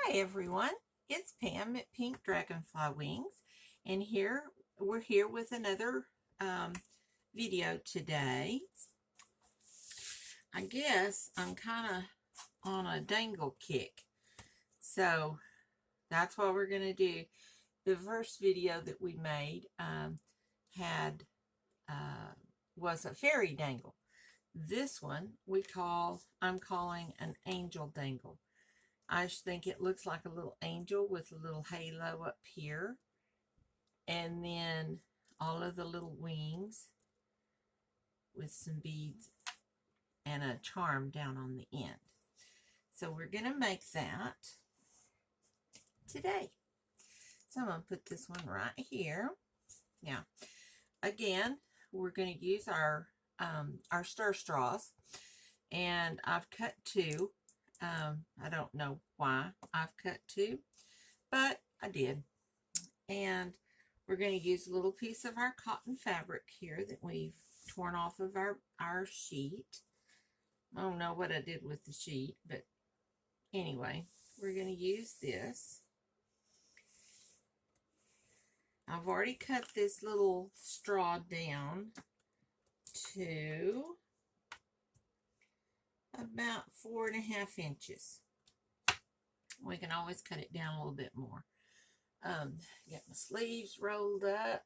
Hi everyone, it's Pam at Pink Dragonfly Wings, and we're here with another video today. I guess I'm kind of on a dangle kick, so that's what we're going to do. The first video that we made had was a fairy dangle. This one I'm calling an angel dangle. I just think it looks like a little angel with a little halo up here, and then all of the little wings with some beads and a charm down on the end. So we're going to make that today. So I'm going to put this one right here. Now, again, we're going to use our stir straws, and I've cut two. I don't know why I've cut two, but I did. And we're going to use a little piece of our cotton fabric here that we've torn off of our sheet. I don't know what I did with the sheet, but anyway, we're going to use this. I've already cut this little straw down to about 4.5 inches. We can always cut it down a little bit more. Get my sleeves rolled up.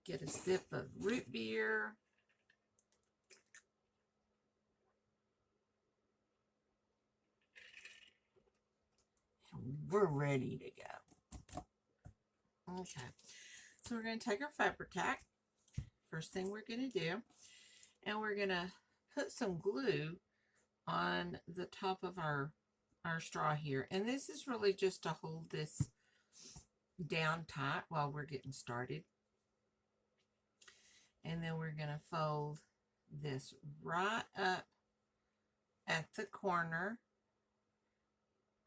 Get a sip of root beer. And we're ready to go. Okay, so we're going to take our fabric tack. First thing we're going to do, and we're going to put some glue on the top of our straw here. And this is really just to hold this down tight while we're getting started. And then we're going to fold this right up at the corner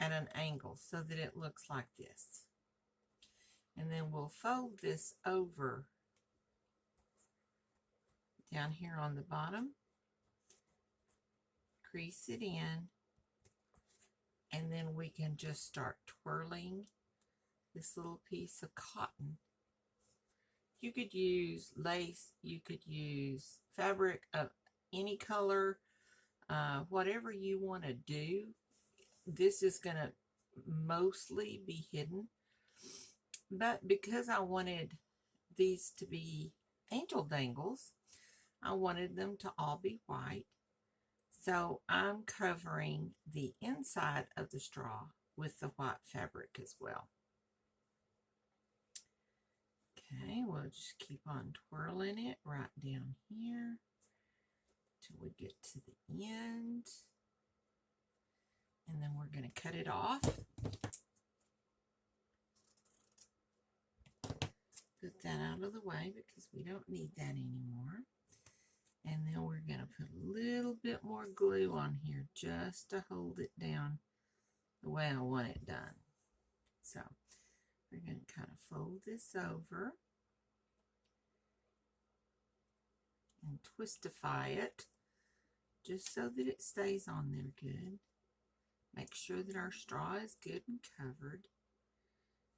at an angle so that it looks like this. And then we'll fold this over down here on the bottom, crease it in, and then we can just start twirling this little piece of cotton. You could use lace, you could use fabric of any color, whatever you want to do. This is going to mostly be hidden, but because I wanted these to be angel dangles, I wanted them to all be white. So I'm covering the inside of the straw with the white fabric as well. Okay, we'll just keep on twirling it right down here till we get to the end. And then we're going to cut it off. Put that out of the way because we don't need that anymore. And then we're going to put a little bit more glue on here just to hold it down the way I want it done. So we're going to kind of fold this over and twistify it just so that it stays on there good. Make sure that our straw is good and covered.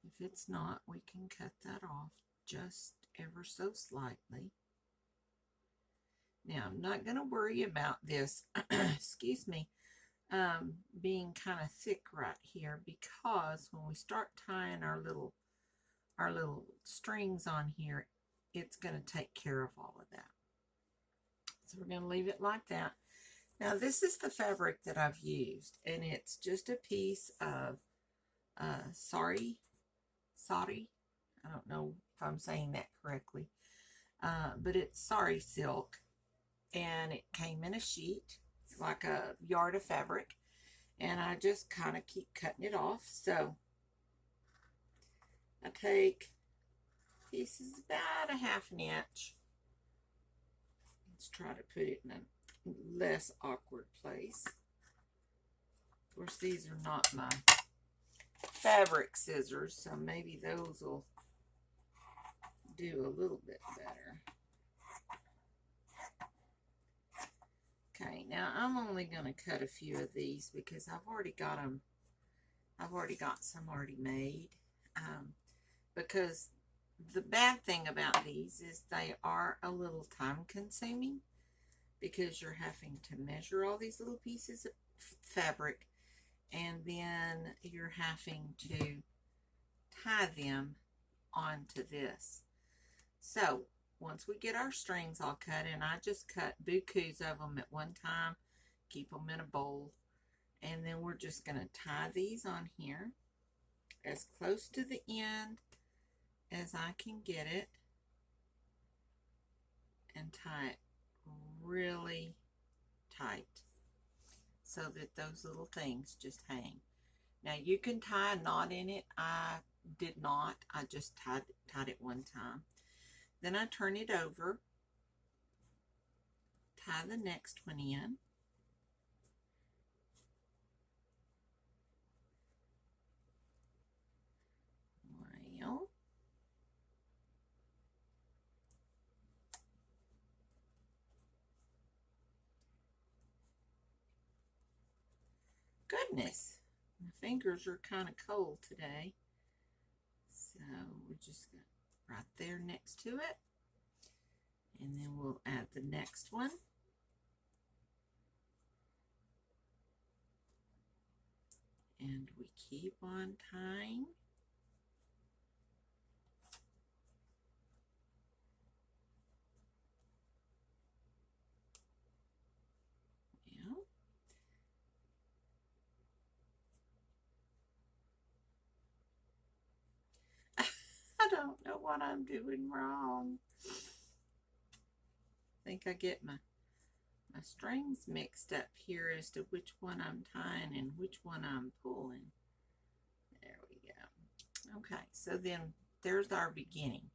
If it's not, we can cut that off just ever so slightly. Now, I'm not going to worry about this, excuse me, being kind of thick right here, because when we start tying our little strings on here, it's going to take care of all of that. So we're going to leave it like that. Now, this is the fabric that I've used, and it's just a piece of sari. I don't know if I'm saying that correctly, but it's sari silk. And it came in a sheet, like a yard of fabric, and I just kind of keep cutting it off. So I take pieces about 1/2 inch. Let's try to put it in a less awkward place. Of course, these are not my fabric scissors, so maybe those will do a little bit better. Okay, now I'm only going to cut a few of these because I've already got them I've already got some already made, because the bad thing about these is they are a little time consuming, because you're having to measure all these little pieces of fabric, and then you're having to tie them onto this. So once we get our strings all cut, and I just cut bukus of them at one time, keep them in a bowl, and then we're just going to tie these on here as close to the end as I can get it, and tie it really tight so that those little things just hang. Now you can tie a knot in it. I did not. I just tied it one time. Then I turn it over, tie the next one in. Well, goodness, my fingers are kind of cold today. So we're just going to right there next to it. And then we'll add the next one. And we keep on tying. Yeah. I don't know what I'm doing wrong. I think I get my strings mixed up here as to which one I'm tying and which one I'm pulling. There we go. Okay, so then there's our beginning,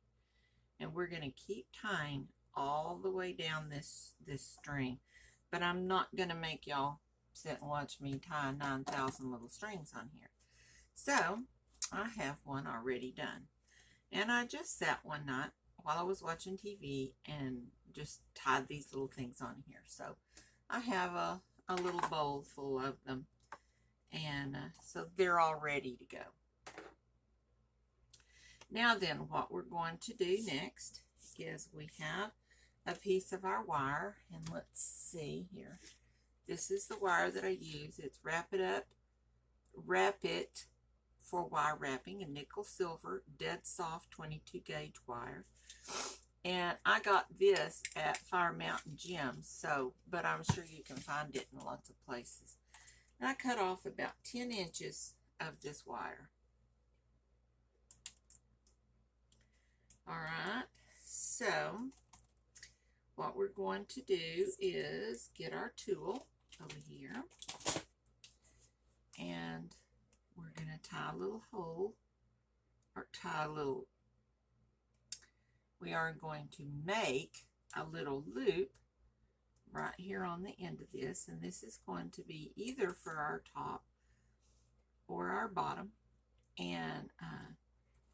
and we're going to keep tying all the way down this string, but I'm not going to make y'all sit and watch me tie 9,000 little strings on here. So I have one already done, and I just sat one night while I was watching TV and just tied these little things on here. So I have a little bowl full of them, and so they're all ready to go. Now then, what we're going to do next is we have a piece of our wire, and let's see here. This is the wire that I use. It's Wrap It for wire wrapping, a nickel silver dead soft 22 gauge wire. And I got this at Fire Mountain Gems, so, but I'm sure you can find it in lots of places. And I cut off about 10 inches of this wire. All right, so what we're going to do is get our tool over here, and we're going to tie a little hole, or tie a little, we are going to make a little loop right here on the end of this, and this is going to be either for our top or our bottom, and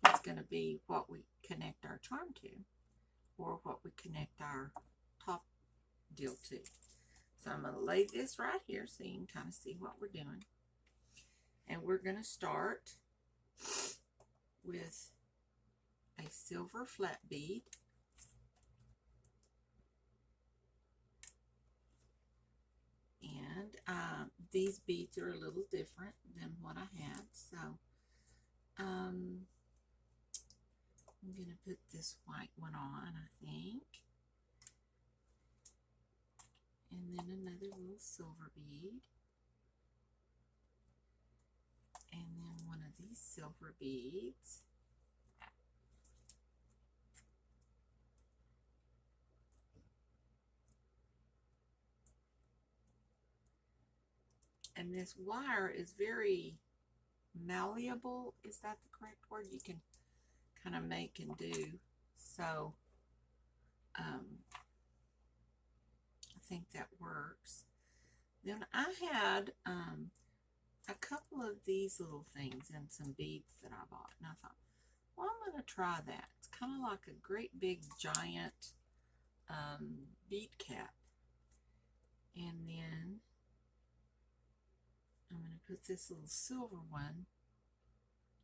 it's going to be what we connect our charm to, or what we connect our top deal to. So I'm going to lay this right here so you can kind of see what we're doing. And we're going to start with a silver flat bead. And these beads are a little different than what I had. So I'm going to put this white one on, I think. And then another little silver bead. And then one of these silver beads. And this wire is very malleable. Is that the correct word? You can kind of make and do. So I think that works. Then I had a couple of these little things and some beads that I bought. And I thought, well, I'm going to try that. It's kind of like a great big giant bead cap. And then I'm going to put this little silver one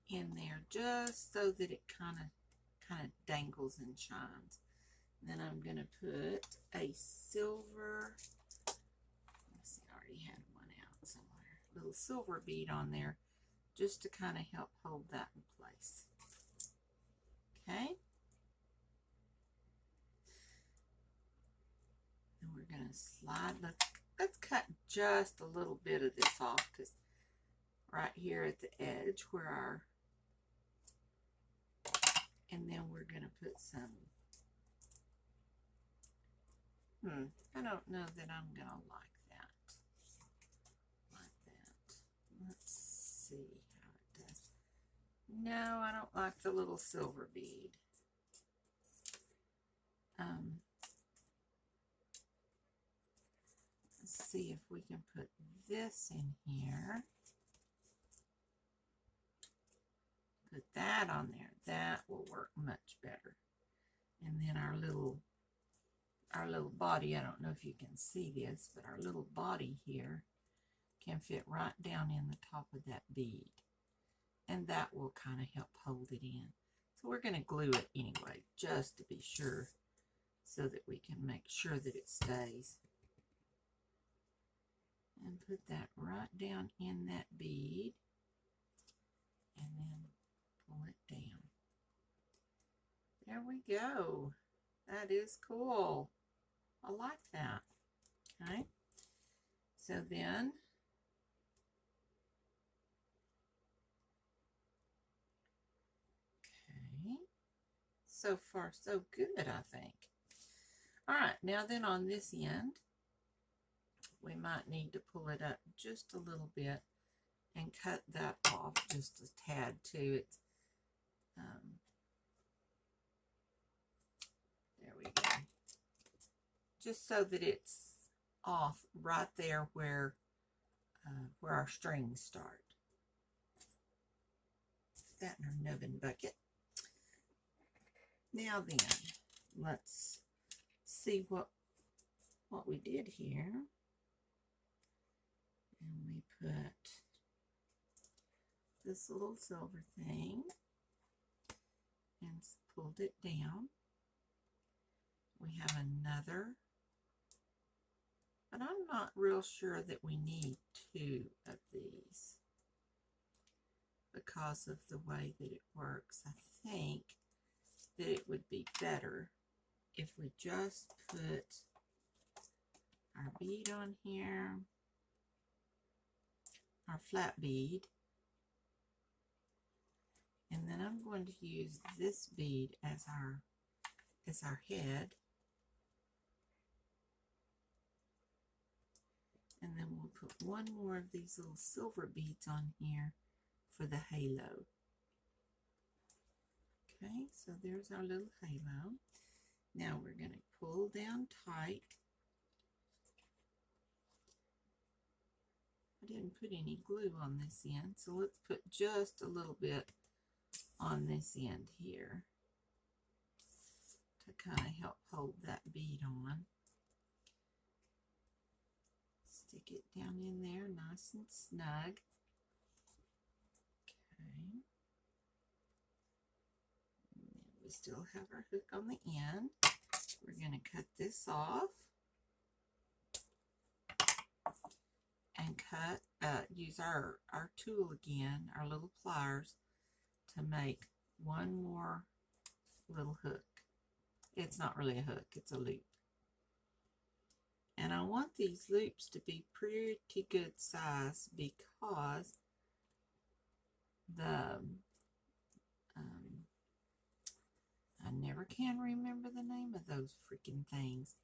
in there just so that it kind of dangles and shines. Then I'm going to put a silver, let's see, I already had one out somewhere, little silver bead on there just to kind of help hold that in place. Okay. And we're going to slide, let's cut just a little bit of this off, because right here at the edge where our, and then we're going to put some, I don't know that I'm going to like that. Let's see how it does. No, I don't like the little silver bead. Let's see if we can put this in here. Put that on there. That will work much better. And then our little body, I don't know if you can see this, but our little body here can fit right down in the top of that bead. And that will kind of help hold it in. So we're going to glue it anyway, just to be sure, so that we can make sure that it stays. And put that right down in that bead. And then pull it down. There we go. That is cool. I like that. Okay. So then, okay. So far, so good, I think. All right. Now then on this end, we might need to pull it up just a little bit and cut that off just a tad too. It's, there we go. Just so that it's off right there where our strings start. Put that in our nubbin bucket. Now then, let's see what we did here. And we put this little silver thing and pulled it down. We have another, but I'm not real sure that we need two of these because of the way that it works. I think that it would be better if we just put our bead on here, our flat bead, and then I'm going to use this bead as our head, and then we'll put one more of these little silver beads on here for the halo. Okay, so there's our little halo. Now we're going to pull down tight. I didn't put any glue on this end, so let's put just a little bit on this end here to kind of help hold that bead on. Stick it down in there nice and snug. Okay. And we still have our hook on the end. We're going to cut this off and use our tool again, our little pliers, to make one more little hook. It's not really a hook, it's a loop. And I want these loops to be pretty good size because the I never can remember the name of those freaking things.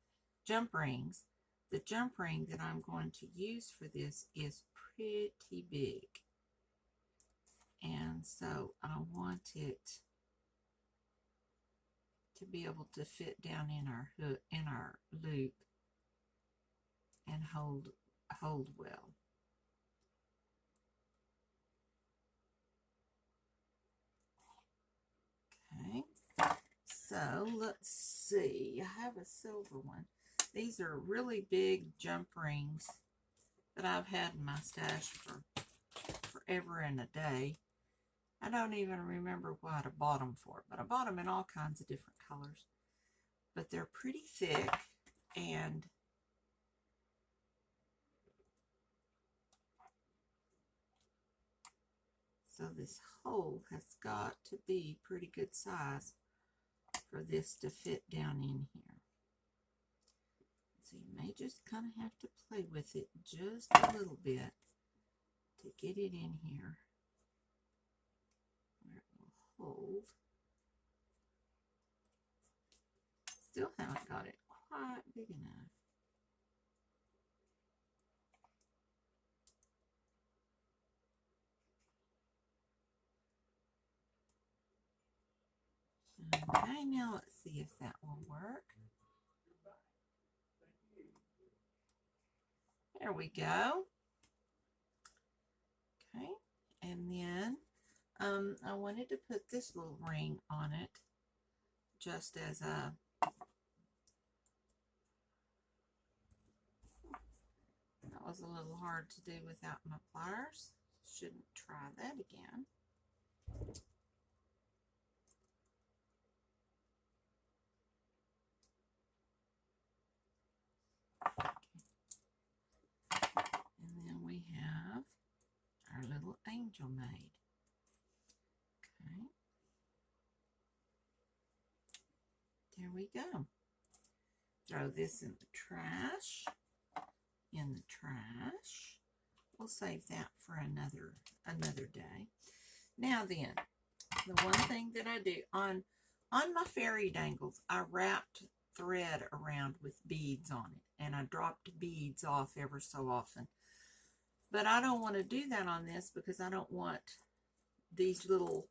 Jump rings. The jump ring that I'm going to use for this is pretty big. And so I want it to be able to fit down in our hook, in our loop, and hold well. Okay, so let's see. I have a silver one. These are really big jump rings that I've had in my stash for forever and a day. I don't even remember what I bought them for, but I bought them in all kinds of different colors. But they're pretty thick, and so this hole has got to be pretty good size for this to fit down in here. So you may just kind of have to play with it just a little bit to get it in here where it will hold. Still haven't got it quite big enough. Okay, now let's see if that will work. There we go. Okay, and then I wanted to put this little ring on it just as a that was a little hard to do without my pliers. Shouldn't try that again. And then we have our little angel made. Okay. There we go. Throw this in the trash. We'll save that for another day. Now then, the one thing that I do on my Fairy Dangles, I wrapped thread around with beads on it, and I dropped beads off ever so often. But I don't want to do that on this because I don't want these little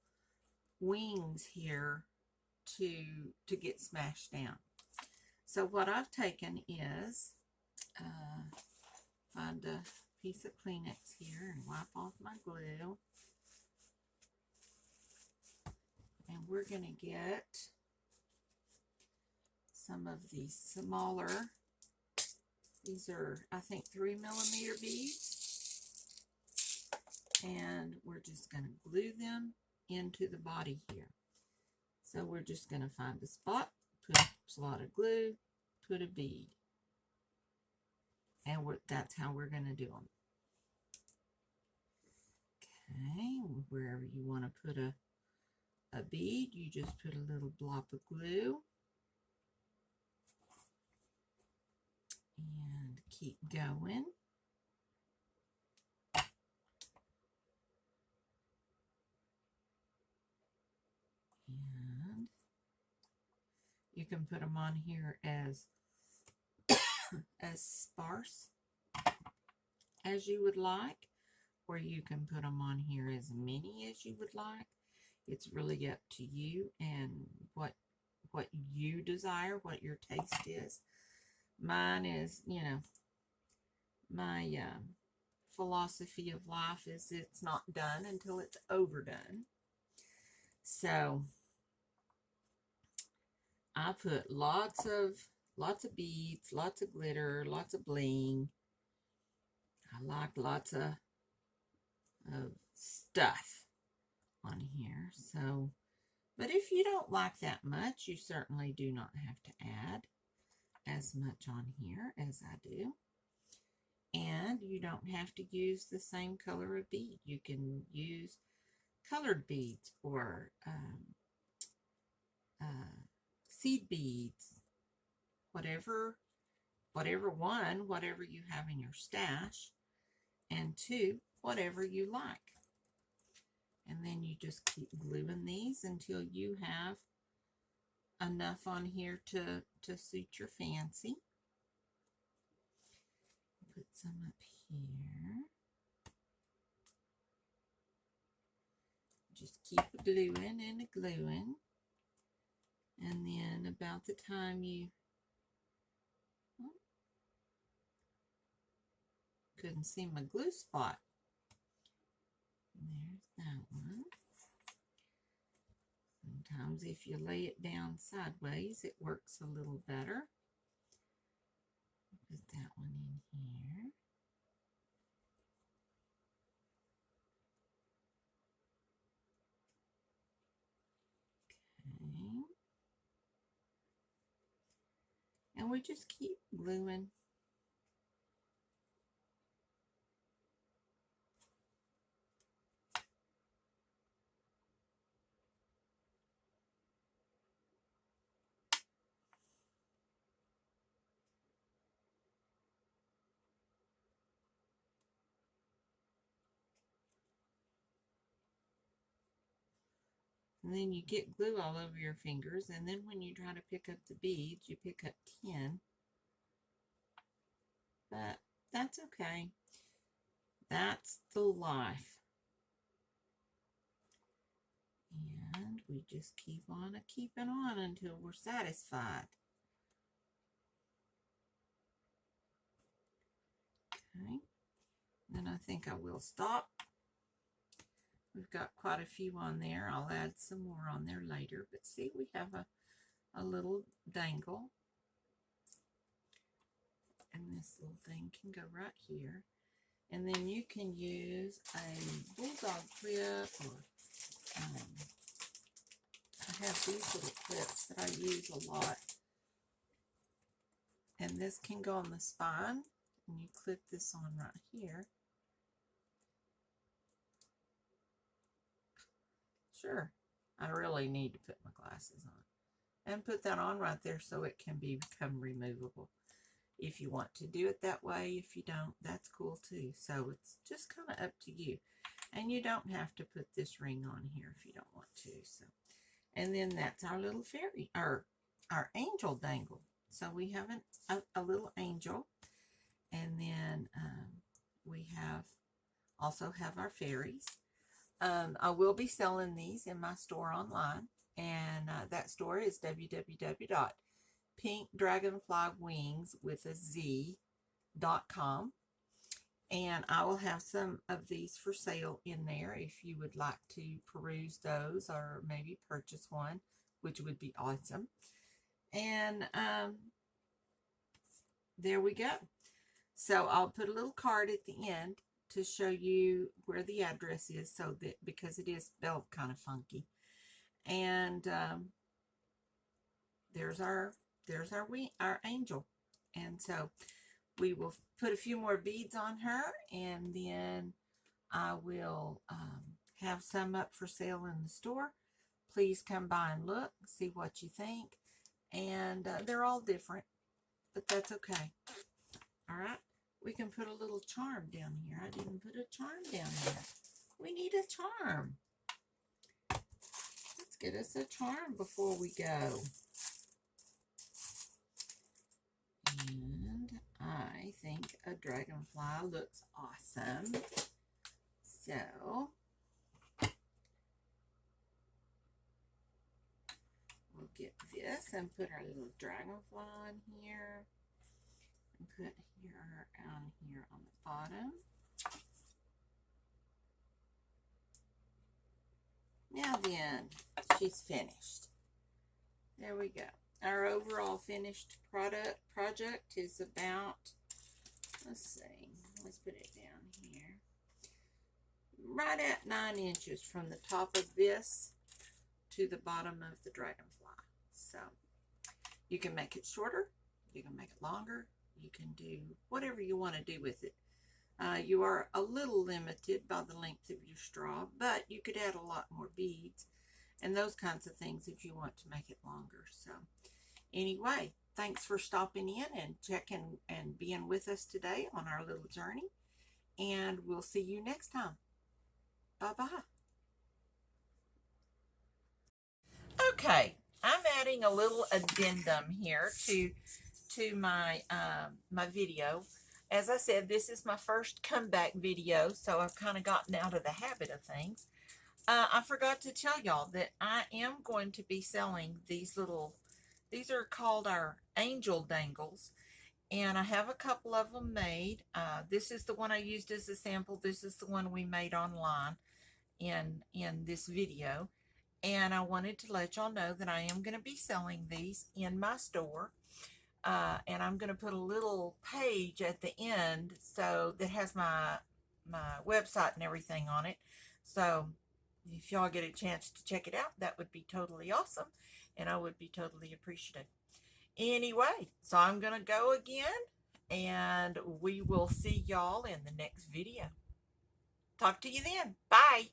wings here to get smashed down. So what I've taken is find a piece of Kleenex here and wipe off my glue. And we're going to get some of these smaller, these are I think 3mm beads, and we're just going to glue them into the body here. So we're just going to find a spot, put a slot of glue, put a bead, and that's how we're going to do them. Okay, wherever you want to put a bead, you just put a little blob of glue and keep going. And you can put them on here as sparse as you would like, or you can put them on here as many as you would like. It's really up to you and what you desire, what your taste is. Mine is, you know, my philosophy of life is it's not done until it's overdone. So I put lots of beads, lots of glitter, lots of bling. I like lots of stuff on here. So, but if you don't like that much, you certainly do not have to add as much on here as I do. And you don't have to use the same color of bead. You can use colored beads or seed beads, whatever you have in your stash, and two, whatever you like. And then you just keep gluing these until you have enough on here to suit your fancy. Put some up here. Just keep gluing and gluing. And then about the time you couldn't see my glue spot. There's that one. Sometimes if you lay it down sideways, it works a little better. Put that one in here. And we just keep gluing. And then you get glue all over your fingers, and then when you try to pick up the beads, you pick up 10. But that's okay. That's the life. And we just keep on keeping on until we're satisfied. Okay. Then I think I will stop. We've got quite a few on there. I'll add some more on there later. But see, we have a little dangle. And this little thing can go right here. And then you can use a bulldog clip, or I have these little clips that I use a lot. And this can go on the spine. And you clip this on right here. Sure, I really need to put my glasses on. And put that on right there so it can become removable. If you want to do it that way, if you don't, that's cool too. So it's just kind of up to you. And you don't have to put this ring on here if you don't want to. So, and then that's our little fairy, our angel dangle. So we have a little angel. And then we also have our fairies. I will be selling these in my store online, and that store is www.pinkdragonflywings.com, and I will have some of these for sale in there if you would like to peruse those or maybe purchase one, which would be awesome. And there we go. So I'll put a little card at the end to show you where the address is, so that, because it is spelled kind of funky. And there's our angel. And so we will put a few more beads on her, and then I will have some up for sale in the store. Please come by and look, see what you think. And they're all different, but that's okay. All right. We can put a little charm down here. I didn't put a charm down here. We need a charm. Let's get us a charm before we go. And I think a dragonfly looks awesome. So we'll get this and put our little dragonfly on here. And put her on here on the bottom. Now then, she's finished. There we go. Our overall finished project is about, let's see, let's put it down here. Right at 9 inches from the top of this to the bottom of the dragonfly. So you can make it shorter, you can make it longer, you can do whatever you want to do with it. You are a little limited by the length of your straw, but you could add a lot more beads and those kinds of things if you want to make it longer. So anyway, thanks for stopping in and checking and being with us today on our little journey. And we'll see you next time. Bye-bye. Okay, I'm adding a little addendum here to my my video. As I said, this is my first comeback video, so I've kind of gotten out of the habit of things. I forgot to tell y'all that I am going to be selling these are called our angel dangles, and I have a couple of them made. This is the one I used as a sample. This is the one we made online in this video, and I wanted to let y'all know that I am going to be selling these in my store. And I'm going to put a little page at the end so that has my website and everything on it. So if y'all get a chance to check it out, that would be totally awesome, and I would be totally appreciative. Anyway, so I'm going to go again, and we will see y'all in the next video. Talk to you then. Bye.